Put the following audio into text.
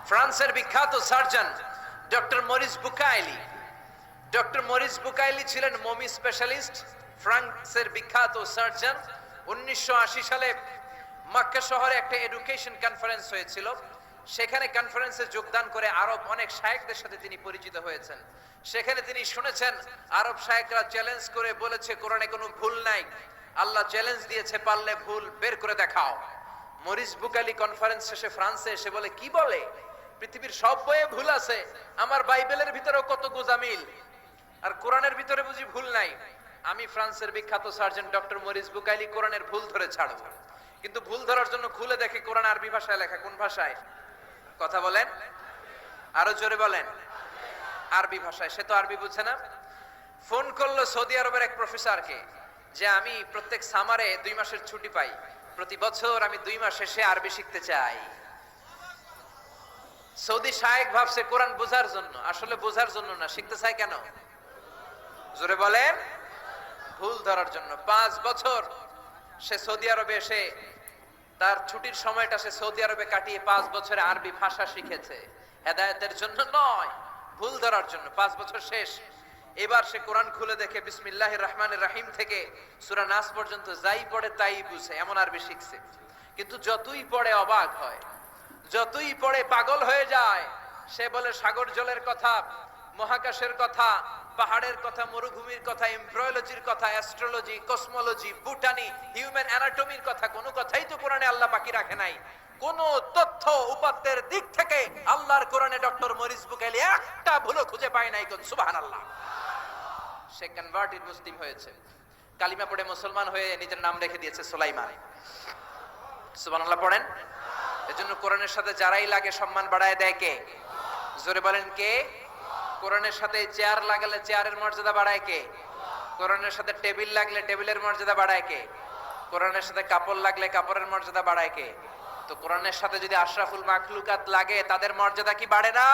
ফ্রান্সের বিখ্যাত surgeon doctor Morris Bucaille. Doctor Morris Bucaille ছিলেন মমি স্পেশালিস্ট, ফ্রান্সের বিখ্যাত সার্জন। 1980 সালে মক্কা শহরে একটা এডুকেশন কনফারেন্স হয়েছিল। সেখানে কনফারেন্সে যোগদান করে আরব অনেক শায়েখদের সাথে তিনি পরিচিত হয়েছেন। সেখানে তিনি শুনেছেন আরব শায়েখরা চ্যালেঞ্জ করে বলেছে কোরআনে কোনো ভুল নাই। আল্লাহ চ্যালেঞ্জ দিয়েছে, পারলে ভুল বের করে দেখাও। মরিস বুকাইলি কনফারেন্স শেষে ফ্রান্সে এসে বলে, কি বলে, পৃথিবীর সব বইয়ে ভুল আছে, আমার বাইবেলের ভিতরেও কত গোজামিল, আর কোরআনের ভিতরে বুঝি ভুল নাই। আমি ফ্রান্সের বিখ্যাত সার্জন ডক্টর মরিস বুকাইলি কোরআনের ভুল ধরে ছাড়ব। কিন্তু ভুল ধরার জন্য খুলে দেখে কোরআন আরবি ভাষায় লেখা। কোন ভাষায়? কথা বলেন, আরো জোরে বলেন। আরবি ভাষায়। সে তো আরবি বুঝছে না। ফোন করলো সৌদি আরবের এক প্রফেসরকে যে আমি প্রত্যেক সামারে 2 মাসের ছুটি পাই, প্রতি বছর আমি 2 মাস শেষে আরবি শিখতে চাই। সৌদি শায়েখ ভাবছে কোরআন বোঝার জন্য, আসলে বোঝার জন্য না। শিখতে চায় কেন? জোরে বলেন। ভুল ধরার জন্য। 5 বছর সে সৌদি আরবে এসে তার ছুটির সময়টা সে সৌদি আরবে কাটিয়ে 5 বছরে আরবি ভাষা শিখেছে। হেদায়েতের জন্য নয়, ভুল ধরার জন্য। 5 বছর শেষ। এবার সে কোরআন খুলে দেখে বিসমিল্লাহির রহমানির রহিম থেকে সূরা নাস পর্যন্ত যাই পড়ে তাই বুঝে, এমন আরবি শিখছে। কিন্তু যতই পড়ে অবাক হয়, যতই পড়ে পাগল হয়ে যায়। সে বলে সাগর জলের কথা, মহাকাশের কথা, পাহাড়ের কথা, মরুভূমির কথা, এমব্রয়োলজির কথা, অ্যাস্ট্রোলজি, কসমোলজি, বুটানি, হিউম্যান অ্যানাটমির কথা, কোনো কথাই তো কোরআনে আল্লাহ বাকি রাখে নাই। কোন তথ্য উপাত্তের দিক থেকে আল্লাহর কোরআনে ডক্টর মরিস বুকাইলি একটা ভুলও খুঁজে পায় নাই। সুবহানাল্লাহ। সে কনভার্টেড মুসলিম হয়েছে, কালিমা পড়ে মুসলমান হয়ে নিজের নাম রেখে দিয়েছে সুলাইমান। সুবহানাল্লাহ পড়েন। এজন্য কোরআনের সাথে যারাই লাগে সম্মান বাড়ায় দেয় কে? জোরে বলেন কে? কোরআনের সাথে চেয়ার লাগালে চেয়ারের মর্যাদা বাড়ায় কে? কোরআনের সাথে টেবিল লাগলে টেবিলের মর্যাদা বাড়ায় কে? কোরআনের সাথে কাপড় লাগলে কাপড়ের মর্যাদা বাড়ায় কে? তো কোরআনের সাথে যদি আশরাফুল মাখলুকাত লাগে, তাদের মর্যাদা কি বাড়ে না?